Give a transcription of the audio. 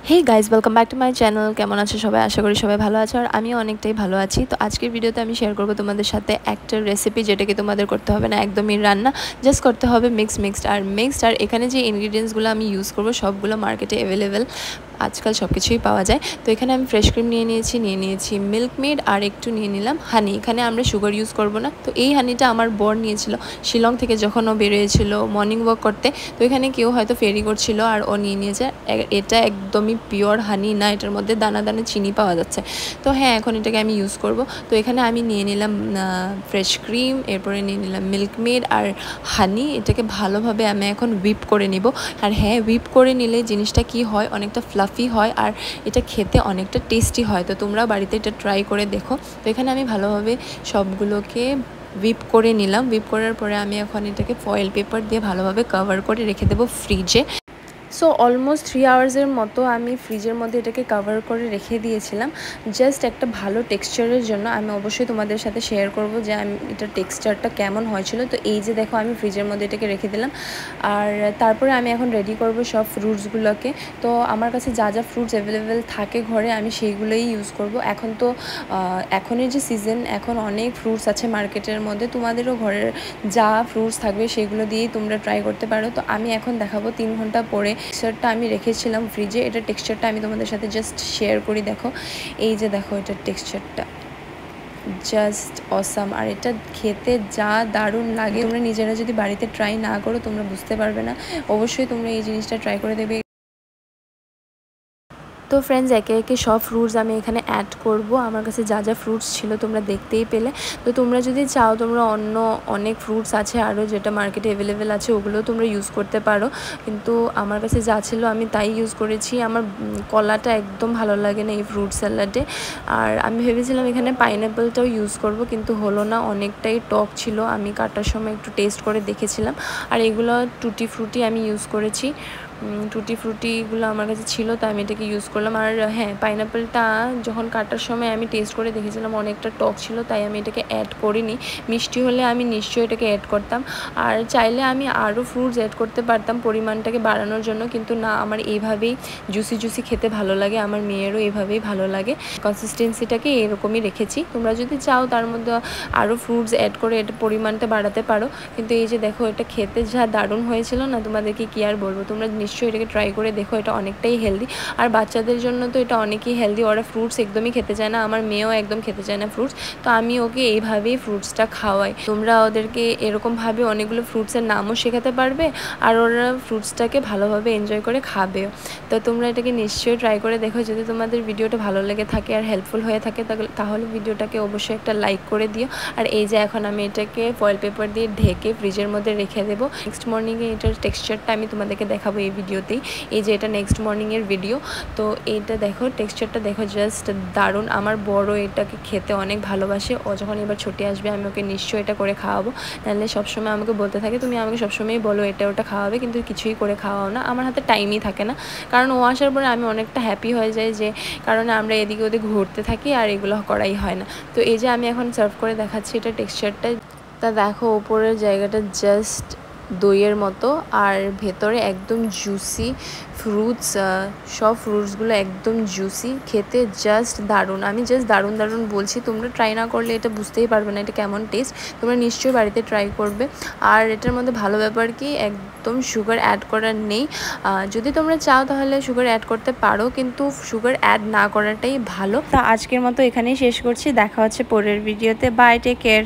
Hey guys welcome back to my channel. केमन आছো সবাই? আশা করি সবাই ভালো আছো আর আমিও অনেকটাই ভালো আছি। তো আজকের ভিডিওতে আমি শেয়ার করব তোমাদের সাথে একটা রেসিপি, যেটাকে তোমাদের করতে হবে না একদমই রান্না, জাস্ট করতে হবে মিক্সড। আর এখানে যে ইনগ্রিডিয়েন্টসগুলো আমি ইউজ করব সবগুলো মার্কেটে অ্যাভেলেবেল, আজকাল সব কিছুই পাওয়া যায়। তো এখানে আমি ফ্রেশ ক্রিম নিয়ে নিয়েছি মিল্ক মেড, আর একটু নিয়ে নিলাম হানি। এখানে আমরা সুগার ইউজ করব না। তো এই হানিটা আমার বর নিয়েছিল শিলং থেকে, যখন ও বেরিয়েছিল মর্নিং ওয়াক করতে। তো এখানে কেউ হয়তো ফেরি করছিল আর ও নিয়ে নিয়েছে। এটা একদমই পিওর হানি না, এটার মধ্যে দানা দানা চিনি পাওয়া যাচ্ছে। তো হ্যাঁ, এখন এটাকে আমি ইউজ করব। তো এখানে আমি নিয়ে নিলাম ফ্রেশ ক্রিম, এরপরে নিয়ে নিলাম মিল্ক মেড আর হানি। এটাকে ভালোভাবে আমি এখন হুইপ করে নিব। আর হ্যাঁ, হুইপ করে নিলে জিনিসটা কি হয়, অনেকটা ফ্লাফি হয় আর এটা খেতে অনেকটা টেস্টি হয়। তো তোমরা বাড়িতে এটা ট্রাই করে দেখো। তো এখানে আমি ভালোভাবে সবগুলোকে হুইপ করে নিলাম। হুইপ করার পরে আমি এখন এটাকে ফয়েল পেপার দিয়ে ভালোভাবে কভার করে রেখে দেবো ফ্রিজে। সো অলমোস্ট 3 আওয়ার্সের মতো আমি ফ্রিজের মধ্যে এটাকে কভার করে রেখে দিয়েছিলাম, জাস্ট একটা ভালো টেক্সচারের জন্য। আমি অবশ্যই তোমাদের সাথে শেয়ার করব যে আমি এটার টেক্সচারটা কেমন হয়েছিল। তো এই যে দেখো, আমি ফ্রিজের মধ্যে এটাকে রেখে দিলাম। আর তারপরে আমি এখন রেডি করব সব ফ্রুটসগুলোকে। তো আমার কাছে যা যা ফ্রুটস অ্যাভেলেবেল থাকে ঘরে, আমি সেইগুলোই ইউজ করব। এখন তো এখনের যে সিজন, এখন অনেক ফ্রুটস আছে মার্কেটের মধ্যে। তোমাদেরও ঘরের যা ফ্রুটস থাকবে সেগুলো দিয়েই তোমরা ট্রাই করতে পারো। তো আমি এখন দেখাবো 3 ঘন্টা পরে টেক্সচারটা আমি রেখেছিলাম ফ্রিজে। এটা টেক্সচারটা আমি তোমাদের সাথে জাস্ট শেয়ার করি। দেখো, এই যে দেখো, এটার টেক্সচারটা জাস্ট অসাম। আর এটা খেতে যা দারুণ লাগে, তোমরা নিজেরা যদি বাড়িতে ট্রাই না করো তোমরা বুঝতে পারবে না। অবশ্যই তোমরা এই জিনিসটা ট্রাই করে দেবে। তো ফ্রেন্ডস, একে একে সব ফ্রুটস আমি এখানে অ্যাড করব। আমার কাছে যা যা ফ্রুটস ছিল তোমরা দেখতেই পেলে। তো তোমরা যদি চাও, তোমরা অন্য অনেক ফ্রুটস আছে আরও, যেটা মার্কেটে অ্যাভেলেবেল আছে, ওগুলোও তোমরা ইউজ করতে পারো। কিন্তু আমার কাছে যা ছিল আমি তাই ইউজ করেছি। আমার কলাটা একদম ভালো লাগে না এই ফ্রুট স্যালাডে। আর আমি ভেবেছিলাম এখানে পাইনঅ্যাপেলটাও ইউজ করব, কিন্তু হলো না, অনেকটাই টক ছিল। আমি কাটার সময় একটু টেস্ট করে দেখেছিলাম। আর এগুলো টুটি ফ্রুটি আমি ইউজ করেছি। টুটি ফ্রুটিগুলো আমার কাছে ছিল, তো আমি এটাকে ইউজ করলাম। আর হ্যাঁ, পাইনঅ্যাপেলটা যখন কাটার সময় আমি টেস্ট করে দেখেছিলাম অনেকটা টক ছিল, তাই আমি এটাকে অ্যাড করিনি। মিষ্টি হলে আমি নিশ্চয়ই এটাকে অ্যাড করতাম। আর চাইলে আমি আরও ফ্রুটস অ্যাড করতে পারতাম পরিমাণটাকে বাড়ানোর জন্য, কিন্তু না, আমার এইভাবেই জুসি খেতে ভালো লাগে। আমার মেয়েরও এইভাবেই ভালো লাগে। কনসিস্টেন্সিটাকে এরকমই রেখেছি। তোমরা যদি চাও তার মধ্যে আরও ফ্রুটস অ্যাড করে এটা পরিমাণটা বাড়াতে পারো। কিন্তু এই যে দেখো, এটা খেতে যা দারুণ হয়েছিল না, তোমাদেরকে কি আর বলবো। তোমরা নিশ্চয়ই এটাকে ট্রাই করে দেখো। এটা অনেকটাই হেলদি, আর বাচ্চাদের জন্য তো এটা অনেকই হেলদি। ওরা ফ্রুটস একদমই খেতে চায় না, আমার মেয়েও একদম খেতে চায় না ফ্রুটস। তো আমি ওকে এইভাবেই ফ্রুটসটা খাওয়াই। তোমরা ওদেরকে এরকমভাবে অনেকগুলো ফ্রুটসের নামও শেখাতে পারবে, আর ওরা ফ্রুটসটাকে ভালোভাবে এনজয় করে খাবেও। তো তোমরা এটাকে নিশ্চয়ই ট্রাই করে দেখো। যদি তোমাদের ভিডিওটা ভালো লেগে থাকে আর হেল্পফুল হয়ে থাকে, তাহলে ভিডিওটাকে অবশ্যই একটা লাইক করে দিও। আর এই যে এখন আমি এটাকে ফয়েল পেপার দিয়ে ঢেকে ফ্রিজের মধ্যে রেখে দেবো। নেক্সট মর্নিংয়ে এটার টেক্সচারটা আমি তোমাদেরকে দেখাবো এই ভিডিওতেই। এই যে এটা নেক্সট মর্নিংয়ের ভিডিও। তো এইটা দেখো, টেক্সচারটা দেখো, জাস্ট দারুণ। আমার বড় এটাকে খেতে অনেক ভালোবাসে। ও যখন এবার ছুটি আসবে আমি ওকে নিশ্চয়ই এটা করে খাওয়াবো। নাহলে সবসময় আমাকে বলতে থাকে, তুমি আমাকে সবসময়ই বলো এটা ওটা খাওয়াবে, কিন্তু কিছুই করে খাওয়াও না। আমার হাতে টাইমই থাকে না, কারণ ও আসার পরে আমি অনেকটা হ্যাপি হয়ে যাই, যে কারণে আমরা এদিকে ওদিকে ঘুরতে থাকি আর এগুলো করাই হয় না। তো এই যে আমি এখন সার্ভ করে দেখাচ্ছি এটা টেক্সচারটা। তা দেখো, ওপরের জায়গাটা জাস্ট দইয়ের মতো, আর ভেতরে একদম জুসি ফ্রুটস। সব ফ্রুটসগুলো একদম জুসি, খেতে জাস্ট দারুণ। আমি জাস্ট দারুণ বলছি, তোমরা ট্রাই না করলে এটা বুঝতেই পারবে না এটা কেমন টেস্ট। তোমরা নিশ্চয়ই বাড়িতে ট্রাই করবে। আর এটার মধ্যে ভালো ব্যাপার কি, একদম সুগার অ্যাড করার নেই। যদি তোমরা চাও তাহলে সুগার অ্যাড করতে পারো, কিন্তু সুগার অ্যাড না করাটাই ভালো। তা আজকের মতো এখানেই শেষ করছি। দেখা হচ্ছে পরের ভিডিওতে। Bye, take care.